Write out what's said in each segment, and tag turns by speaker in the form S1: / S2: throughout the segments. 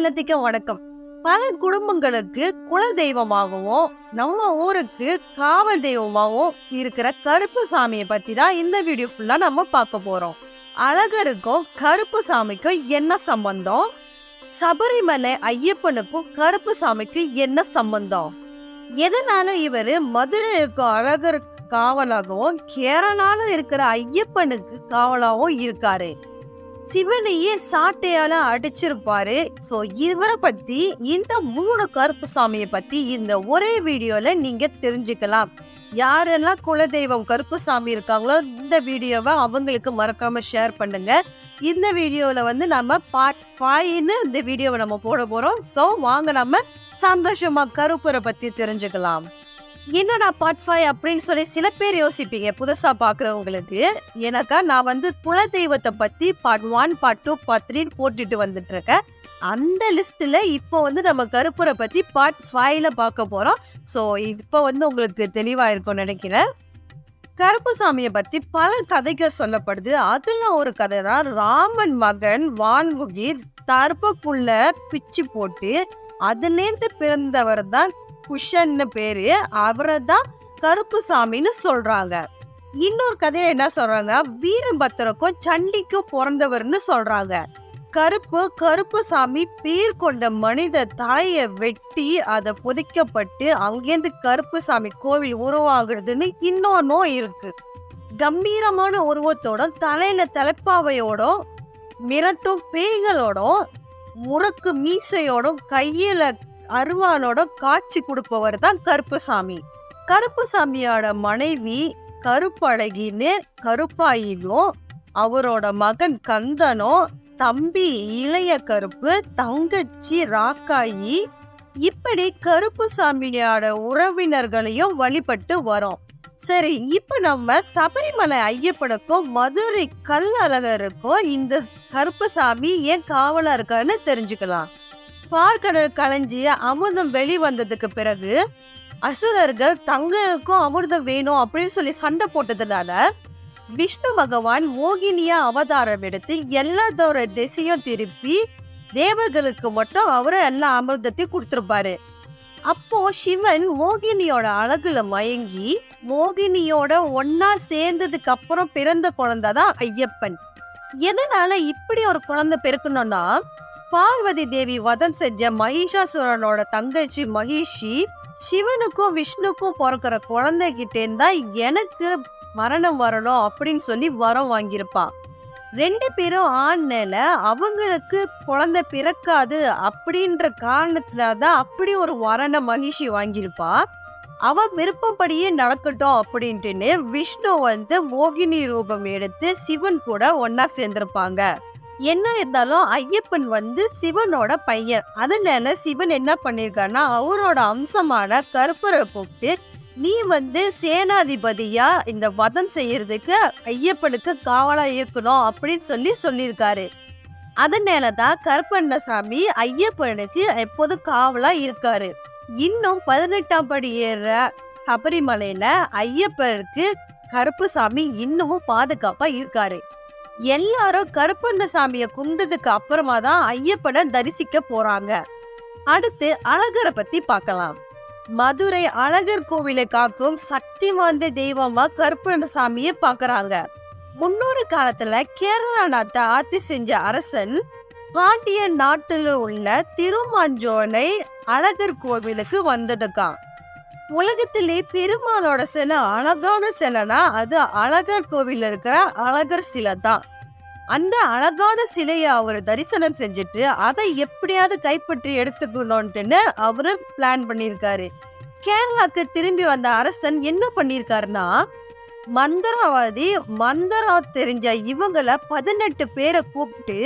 S1: எல்லாத்துக்கும் வணக்கம். பல குடும்பங்களுக்கு குல தெய்வமாகவும் நம்ம ஊருக்கு காவல் தெய்வமாகவும் இருக்கிற கருப்பு சாமியை பத்தி தான் இந்த வீடியோ ஃபுல்லா நம்ம பார்க்க போறோம். அழகருக்கும் கருப்பு சாமிக்கும் என்ன சம்பந்தம்? சபரிமலை ஐயப்பனுக்கும் கருப்பு சாமிக்கு என்ன சம்பந்தம்? எதனால இவரு மதுரை இருக்கும் அழகர் காவலாகவும் கேரளால இருக்கிற ஐயப்பனுக்கு காவலாகவும் இருக்காரு? சிவனையே சாட்டையால அடிச்சிருப்பாரு. சோ இவரை பத்தி இந்த 3 கருப்பு சாமியை பத்தி இந்த ஒரே வீடியோல நீங்க தெரிஞ்சுக்கலாம். யாரெல்லாம் குலதெய்வம் கருப்பு சாமி இருக்காங்களோ இந்த வீடியோவை அவங்களுக்கு மறக்காம ஷேர் பண்ணுங்க. இந்த வீடியோல நம்ம பார்ட் 5ன்னு இந்த வீடியோவை நம்ம போட போறோம். சோ வாங்க நம்ம சந்தோஷமா கருப்பரை பத்தி தெரிஞ்சுக்கலாம். என்னடா பார்ட் 5 அப்படின்னு சொல்லி சில பேர் யோசிப்பீங்க புதுசா பாக்குறவங்களுக்கு. எனக்கா நான் குலதெய்வத்தை பத்தி பார்ட் 1 பார்ட் 2 பார்ட் 3 போட்டுட்டு வந்துட்டு இருக்கேன். அந்த லிஸ்ட்ல இப்போ நம்ம கருப்பரை பத்தி பார்ட் 5ல பார்க்க போறோம். ஸோ இப்போ உங்களுக்கு தெளிவா இருக்கும்னு நினைக்கிறேன். கருப்பு சாமியை பத்தி பல கதைகள் சொல்லப்படுது. அதுல ஒரு கதை தான் ராமன் மகன் வான்முகிர் தர்பப்புள்ள பிச்சு போட்டு அதுலேருந்து பிறந்தவர் தான் குஷன்னு பேரு. அவரை தான் கருப்பு சாமின்னு சொல்றாங்க. இன்னொரு கதையில என்ன சொல்றாங்க, வீரபத்திரக்கும் சண்டிக்கும் பிறந்தவர்னு சொல்றாங்க. கருப்பு சாமி பேர் கொண்ட மனித தலையை வெட்டி அதை புதைக்கப்பட்டு அங்கேருந்து கருப்பு சாமி கோவில் உருவாகுறதுன்னு இன்னொன்னும் இருக்கு. கம்பீரமான உருவத்தோட தலையில தலைப்பாவையோட மிரட்டும் பேய்களோட முறக்கு மீசையோட கையில அருவானோட காட்சி கொடுப்பவர் தான் கருப்பு சாமி. கருப்பு சாமியோட மனைவி கருப்பழகின்னு கருப்பாயினும் அவரோட மகன் கந்தனும் தம்பி இளைய கருப்பு தங்கச்சி ராக்காயி இப்படி கருப்பு சாமியோட உறவினர்களையும் வழிபட்டு வரோம். சரி, இப்ப நம்ம சபரிமலை ஐயப்பனுக்கும் மதுரை கல்லழகருக்கும் இந்த கருப்பு சாமி ஏன் காவலா இருக்காருன்னு தெரிஞ்சுக்கலாம். பார்க்கடல் களைஞ்சி அமிர்தம் வெளிவந்ததுக்கு பிறகு அசுரர்கள் தங்களுக்கும் அமிர்தம் வேணும் அப்படின்னு சொல்லி சண்டை போட்டதுனால விஷ்ணு பகவான் மோகினியா அவதாரம் எடுத்து எல்லாத்தோட திசையும் திருப்பி தேவர்களுக்கு மட்டும் அவரை எல்லா அமிர்தத்தையும் கொடுத்துருப்பாரு. அப்போ சிவன் மோகினியோட அழகுல மயங்கி மோகினியோட ஒன்னா சேர்ந்ததுக்கு அப்புறம் பிறந்த குழந்தைதான் ஐயப்பன். எதனால இப்படி ஒரு குழந்தை பிறக்கணும்னா, பார்வதி தேவி வதம் செஞ்ச மகிஷாசுரனோட தங்கச்சி மகிஷி சிவனுக்கும் விஷ்ணுக்கும் பிறக்கிற குழந்தைகிட்டே இருந்தா எனக்கு மரணம் வரணும் அப்படின்னு சொல்லி வரம் வாங்கியிருப்பான். 2 பேரும் ஆண்ல அவங்களுக்கு குழந்தை பிறக்காது அப்படின்ற காரணத்துலதான் அப்படி ஒரு வரனை மகிஷி வாங்கியிருப்பா. அவ விருப்பப்படியே நடக்கட்டும் அப்படின்ட்டுன்னு விஷ்ணு மோகினி ரூபம் எடுத்து சிவன் கூட ஒன்னா சேர்ந்திருப்பாங்க. என்ன இருந்தாலும் ஐயப்பன் சிவனோட பையன். அதனால சிவன் என்ன பண்ணிருக்காருன்னா அவரோட அம்சமான கருப்பரை கூப்பிட்டு நீ சேனாதிபதியா இந்த வதம் செய்யறதுக்கு ஐயப்பனுக்கு காவலா இருக்கணும் அப்படின்னு சொல்லியிருக்காரு. அதனாலதான் கருப்பண்ணசாமி ஐயப்பனுக்கு எப்போதும் காவலா இருக்காரு. இன்னும் 18ஆம் படி ஏற சபரிமலையில ஐயப்பனுக்கு கருப்பு சாமி இன்னமும் பாதுகாப்பா இருக்காரு. எல்லாரும் கருப்பண்ணசாமிய கும்பிட்டதுக்கு அப்புறமா தான் ஐயப்பனை தரிசிக்க போறாங்க. அடுத்து அழகரை பத்தி பார்க்கலாம். மதுரை அழகர் கோவிலை காக்கும் சக்தி வாய்ந்த தெய்வமா கருப்பண்ணசாமியை பாக்குறாங்க. முன்னொரு காலத்துல கேரளா நாட்டை ஆட்சி செஞ்ச அரசன் பாண்டிய நாட்டுல உள்ள திருமாஞ்சோலை அழகர் கோவிலுக்கு வந்துடுக்கான். உலகத்திலே பெருமாளோட சிலை அழகான சிலைனா அது அழகர் கோவில் இருக்கிற அழகர் சிலை தான். அந்த அழகான சிலையை அவரு தரிசனம் செஞ்சுட்டு அதை எப்படியாவது கைப்பற்றி எடுத்துக்கணும்னு அவரு பிளான் பண்ணியிருக்காரு. கேரளாக்கு திரும்பி வந்த அரசன் என்ன பண்ணிருக்காருன்னா, மந்திரவாதி மந்திரம் தெரிஞ்ச இவங்கள 18 பேரை கூப்பிட்டு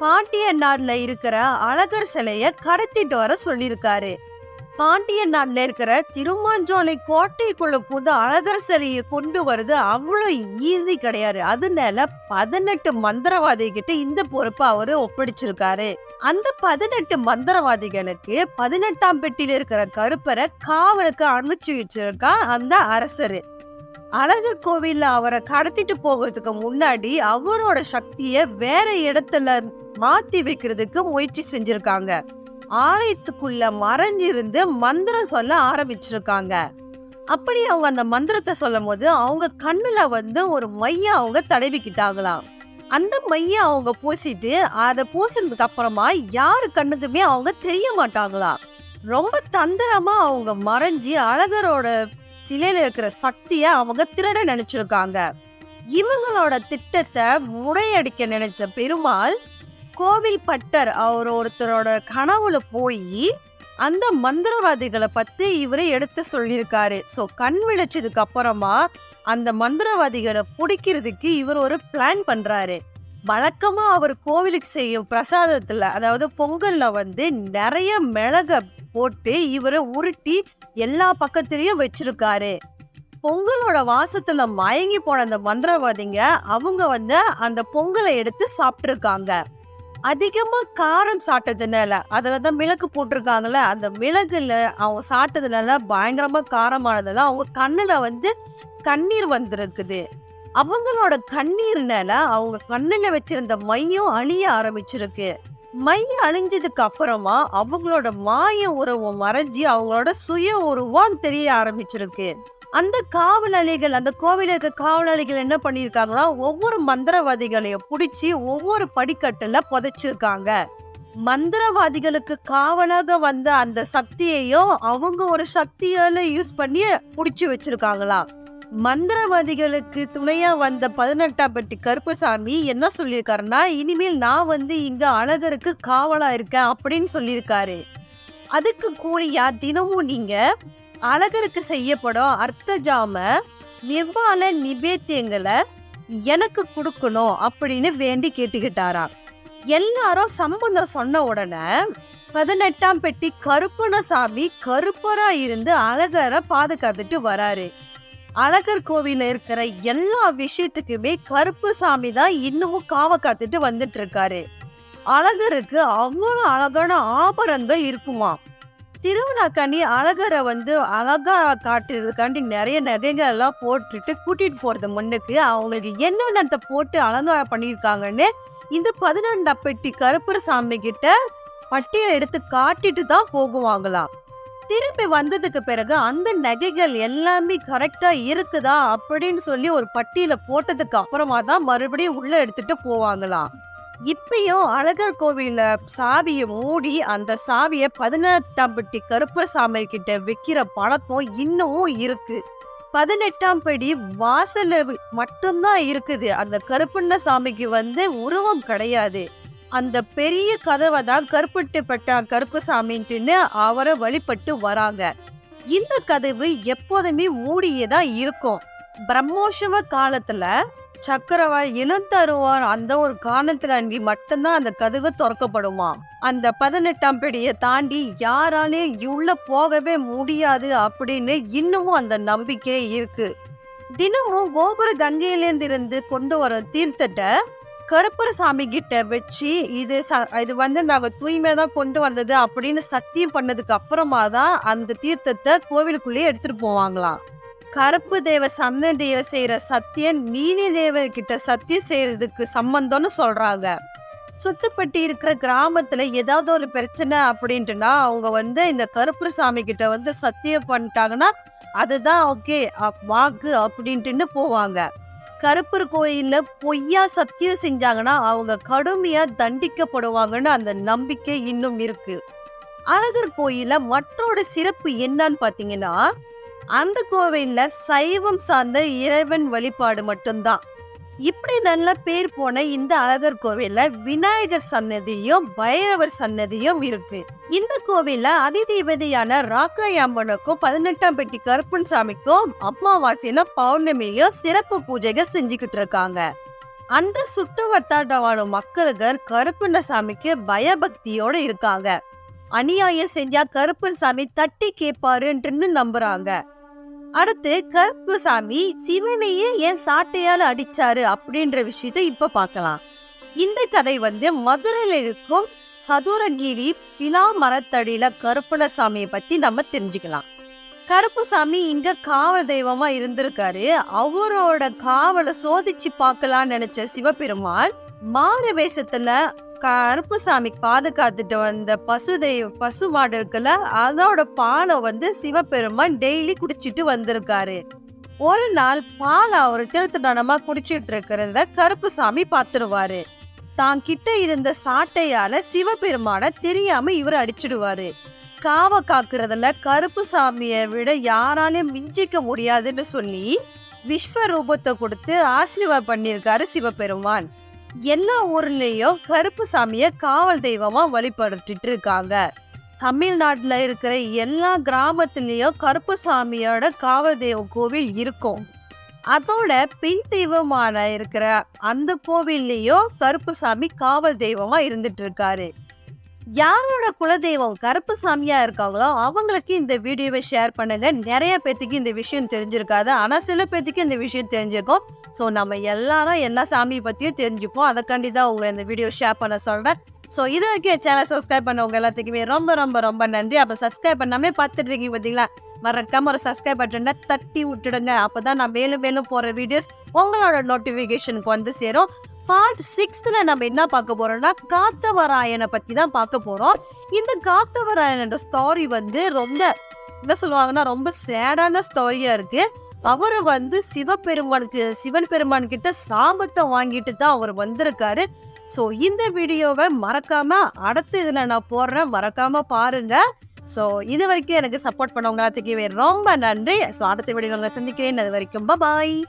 S1: பாண்டிய நாடுல இருக்கிற அழகர் சிலைய கடத்திட்டு வர சொல்லியிருக்காரு. பாண்டிய நாட்டுல இருக்கிற திருமாஞ்சோலை கோட்டைக்குள்ள புது அழகர் சிலையை கொண்டு வருது அவ்வளவு ஈஸி கிடையாது. அதனால 18 மந்திரவாதி கிட்ட இந்த பொறுப்பை அவரு ஒப்படைச்சிருக்காரு. அந்த 18 மந்திரவாதிகளுக்கு 18ஆம் பெட்டியில இருக்கிற கருப்பரை காவலுக்கு அனுப்பிச்சு வச்சிருக்கா அந்த அரசரு. அழகர் கோவில்ல அவரை கடத்திட்டு போகிறதுக்கு முன்னாடி அவரோட சக்திய வேற இடத்துல மாத்தி வைக்கிறதுக்கு முயற்சி செஞ்சிருக்காங்க. ஆலயத்துக்குள்ள மறைஞ்சிருந்து மந்திரம் சொல்ல ஆரம்பிச்சிருக்காங்க. அப்படி அவங்க அந்த மந்திரத்தை சொல்லும் போது அவங்க கண்ணுல ஒரு மைய அவங்க தடவிக்கிட்டாங்களாம். அந்த மைய அவங்க பூசிட்டு அதை பூசினதுக்கு அப்புறமா யாரு கண்ணுக்குமே அவங்க தெரிய மாட்டாங்களாம். ரொம்ப தந்திரமா அவங்க மறைஞ்சி அழகரோட சிலையில இருக்கிற சக்திய அவங்க திருட நினைச்சிருக்காங்க. இவங்களோட திட்டத்தை முறையடிக்க நினைச்ச பெருமாள் கோவில் பட்டர் அவர் ஒருத்தரோட கனவுல போய் அந்த மந்திரவாதிகளை பத்தி இவரை எடுத்து சொல்லியிருக்காரு. சோ கண் விழிச்சதுக்கு அப்புறமா அந்த மந்திரவாதிகளை பிடிக்கிறதுக்கு இவர் ஒரு பிளான் பண்றாரு. வழக்கமா அவர் கோவிலுக்கு செய்யும் பிரசாதத்துல, அதாவது பொங்கல்ல நிறைய மிளக போட்டு இவரை உருட்டி எல்லா பக்கத்திலயும் வச்சிருக்காரு. பொங்கலோட வாசத்துல மயங்கி போன அந்த மந்திரவாதிங்க அவங்க அந்த பொங்கலை எடுத்து சாப்பிட்டுருக்காங்க. அதிகமா காரம் சாப்பிட்டதுனால, அதுலதான் மிளகு போட்டிருக்காங்கல்ல, அந்த மிளகுல அவங்க சாப்பிட்டதுனால பயங்கரமா காரமானதுல அவங்க கண்ணுல கண்ணீர் வந்திருக்குது. அவங்களோட கண்ணீர்னால அவங்க கண்ணுல வச்சிருந்த மையம் அழிய ஆரம்பிச்சிருக்கு. மையம் அழிஞ்சதுக்கு அப்புறமா அவங்களோட மாய உருவம் மறைஞ்சி அவங்களோட சுய உருவம் தெரிய ஆரம்பிச்சிருக்கு. அந்த காவலாளிகள், அந்த கோவில இருக்க காவலாளிகள் என்ன பண்ணிருக்காங்கன்னா, ஒவ்வொரு மந்திரவாதிகளையும் பிடிச்சி ஒவ்வொரு படிக்கட்டுல புதைச்சிருக்காங்க. மந்திரவாதிகளுக்கு காவலாக வந்த அந்த சக்தியையும் அவங்க ஒரு சக்தியால யூஸ் பண்ணி புடிச்சு வச்சிருக்காங்களாம். மந்திரவாதிகளுக்கு துணையா வந்த 18ஆம் பட்டி கருப்புசாமி என்ன சொல்லியிருக்காருன்னா, இனிமேல் நான் இங்க அழகருக்கு காவலா இருக்கேன் அப்படின்னு சொல்லியிருக்காரு. அதுக்கு கூலியா தினமும் நீங்க அழகருக்கு செய்யப்படும் அர்த்தஜாம நிர்வாண நிபேத்தியங்களை எனக்கு கொடுக்கணும் அப்படின்னு வேண்டி கேட்டுக்கிட்டாராம். எல்லாரும் சம்பந்தம் சொன்ன உடனே 18ஆம் பெட்டி கருப்பணசாமி கருப்பரா இருந்து அழகரை பாதுகாத்துட்டு வராரு. அழகர் கோவில இருக்கிற எல்லா விஷயத்துக்குமே கருப்புசாமி தான் இன்னமும் காவ காத்துட்டு வந்துட்டு இருக்காரு. அழகருக்கு அவ்வளவு அழகான ஆபரணங்கள் இருக்குமா. திருவிழாக்காண்டி அழகரை அழகா காட்டுறதுக்காண்டி நிறைய நகைகள் எல்லாம் போட்டுட்டு கூட்டிட்டு போறது முன்னுக்கு அவங்களுக்கு என்னென்னத்தை போட்டு அலங்காரம் பண்ணியிருக்காங்கன்னு இந்த 18ஆம் பெட்டி கருப்பசாமி கிட்ட பட்டியல் எடுத்து காட்டிட்டு தான் போகுவாங்களாம். திரும்பி வந்ததுக்கு பிறகு அந்த நகைகள் எல்லாமே கரெக்டா இருக்குதா அப்படின்னு சொல்லி ஒரு பட்டியல போட்டதுக்கு அப்புறமா தான் மறுபடியும் உள்ள எடுத்துட்டு போவாங்களாம். இப்பயும் அழகர் கோவில சாவியை மூடி அந்த சாவியை 18ஆம் பட்டி கருப்பசாமி கிட்ட வைக்கிற பழக்கம் இன்னமும் இருக்கு. 18ஆம் படி வாசல் மட்டும்தான் இருக்குது. அந்த கருப்பண்ணசாமிக்கு உருவம் கிடையாது. அந்த பெரிய கதவை தான் கருப்பட்டுப்பட்ட கருப்புசாமின்னு அவரை வழிபட்டு வராங்க. இந்த கதவு எப்போதுமே மூடியேதான் இருக்கும். பிரம்மோற்சவ காலத்துல சக்கரவார் இளந்தருவார் அந்த ஒரு காரணத்துக்காண்டி மட்டும்தான் அந்த கதவு திறக்கப்படுமா. அந்த 18ஆம் படியை தாண்டி யாராலையும் உள்ள போகவே முடியாது அப்படின்னு இன்னமும் அந்த நம்பிக்கை இருக்கு. தினமும் கோபுர கங்கையிலேருந்து இருந்து கொண்டு வர தீர்த்தத்தை கருப்பசாமி கிட்ட வச்சு இது நாங்க தூய்மைதான் கொண்டு வந்தது அப்படின்னு சத்தியம் பண்ணதுக்கு அப்புறமா தான் அந்த தீர்த்தத்தை கோவிலுக்குள்ளேயே எடுத்துட்டு போவாங்களாம். கருப்பு தேவ சன்னதியில செய்யற சத்தியம் நீதி தேவ கிட்ட சத்தியம் செய்யறதுக்கு சம்பந்தம்னு சொல்றாங்க. சுத்துப்பட்டி இருக்கிற கிராமத்துல ஏதாவது ஒரு பிரச்சனை அப்படின்ட்டுனா அவங்க இந்த கருப்பசாமி கிட்ட சத்தியம் பண்ணிட்டாங்கன்னா அதுதான் ஓகே வாக்கு அப்படின்ட்டு போவாங்க. கருப்பர் கோயில்ல பொய்யா சத்தியம் செஞ்சாங்கன்னா அவங்க கடுமையா தண்டிக்கப்படுவாங்கன்னு அந்த நம்பிக்கை இன்னும் இருக்கு. அழகர் கோயில்ல மற்றோட சிறப்பு என்னன்னு பாத்தீங்கன்னா, அந்த கோவில்ல சைவம் சார்ந்த இறைவன் வழிபாடு மட்டும்தான். இப்படி நல்ல பேர் போன இந்த அழகர் கோவில்ல விநாயகர் சன்னதியும் பைரவர் சன்னதியும் இருக்கு. இந்த கோவில்ல அதிதேவதையான ராக்காயம்மனுக்கும் 18ஆம் பெட்டி கருப்பன்சாமிக்கும் அமாவாசையில பௌர்ணமியும் சிறப்பு பூஜைகள் செஞ்சுக்கிட்டு இருக்காங்க. அந்த சுட்டு வட்டாட்டமான மக்களுக்கு கருப்பண்ணசாமிக்கு பயபக்தியோட இருக்காங்க. அநியாயம் செஞ்சா கருப்பன்சாமி தட்டி கேட்பாருன்னு நம்புறாங்க. அடுத்து கருப்பசாமி சிவனையே ஏன் சாட்டையால அடிச்சாரு அப்படின்ற விஷயத்தை இப்ப பார்க்கலாம். இந்த கதை மதுரையில இருக்கும் சதுரகிரி பிலா மரத்தடியில கருப்பணசாமியை பத்தி நம்ம தெரிஞ்சுக்கலாம். கருப்புசாமி இங்க காவல் தெய்வமா இருந்திருக்காரு. அவரோட காவலை சோதிச்சு பார்க்கலாம்னு நினைச்ச சிவபெருமான் மாறு வேஷத்துல கருப்புசாமி பாதுகாத்துட்டு வந்த பசு மாடு இருக்குல்ல, அதோட பாலை வந்து சிவபெருமான் டெய்லி குடிச்சிட்டு வந்திருக்காரு. ஒரு நாள் பால் அவர் திருட்டுத்தனமா குடிச்சிட்டு இருக்கிறத கருப்புசாமி பாத்துருவாரு. தான் கிட்ட இருந்த சாட்டையால சிவபெருமான தெரியாம இவர் அடிச்சிடுவாரு. காவ காக்குறதுல கருப்புசாமிய விட யாராலையும் மிஞ்சிக்க முடியாதுன்னு சொல்லி விஸ்வரூபத்தை கொடுத்து ஆசீர்வாதம் பண்ணியிருக்காரு சிவபெருமான். எல்லா ஊர்லயும் கருப்புசாமிய காவல் தெய்வமா வழிபடுத்திட்டு இருக்காங்க. தமிழ்நாட்டுல இருக்கிற எல்லா கிராமத்திலயும் கருப்புசாமியோட காவல் தெய்வ கோவில் இருக்கும். அதோட பெண் தெய்வமான இருக்கிற அந்த கோவில்லையும் கருப்புசாமி காவல் தெய்வமா இருந்துட்டு இருக்காரு. யாரோட குலதெய்வம் கருப்புசாமியா இருக்காங்களோ அவங்களுக்கு இந்த வீடியோவை ஷேர் பண்ணுங்க. நிறைய பேத்துக்கு இந்த விஷயம் தெரிஞ்சிருக்காது, ஆனா சில பேத்துக்கு இந்த விஷயம் தெரிஞ்சிருக்கும். ஸோ நம்ம எல்லாரும் எல்லா சாமியை பத்தியும் தெரிஞ்சுப்போம். அதற்காண்டி தான் உங்களை இந்த வீடியோ ஷேர் பண்ண சொல்றேன். ஸோ இது வரைக்கும் என் சேனல் சப்ஸ்கிரைப் பண்ணவங்க எல்லாத்துக்குமே ரொம்ப ரொம்ப ரொம்ப நன்றி. அப்போ சப்ஸ்கிரைப் பண்ணாமே பார்த்துட்டு இருக்கீங்க பார்த்தீங்களா, மறக்காம ஒரு சப்ஸ்கிரைப் பட்டனை தட்டி விட்டுடுங்க. அப்போதான் நான் மேலும் மேலும் போற வீடியோஸ் உங்களோட நோட்டிஃபிகேஷனுக்கு வந்து சேரும். பார்ட் 6ல நம்ம என்ன பார்க்க போறோம்னா காத்தவராயனை பத்தி தான் பார்க்க போறோம். இந்த காத்தவராயனோட ஸ்டோரி வந்து ரொம்ப என்ன சொல்லுவாங்கன்னா ரொம்ப சேடான ஸ்டோரியா இருக்கு. அவரு வந்து சிவன் பெருமான் கிட்ட சாபத்தை வாங்கிட்டு தான் அவர் வந்திருக்காரு. ஸோ இந்த வீடியோவை மறக்காம அடுத்த இதுல நான் போடுறேன், மறக்காம பாருங்க. ஸோ இது வரைக்கும் எனக்கு சப்போர்ட் பண்ணவங்க எல்லாத்துக்குமே ரொம்ப நன்றி. ஸோ அடுத்த வீடியோ உங்களை சந்திக்கிறேன். அது வரைக்கும் பாய்.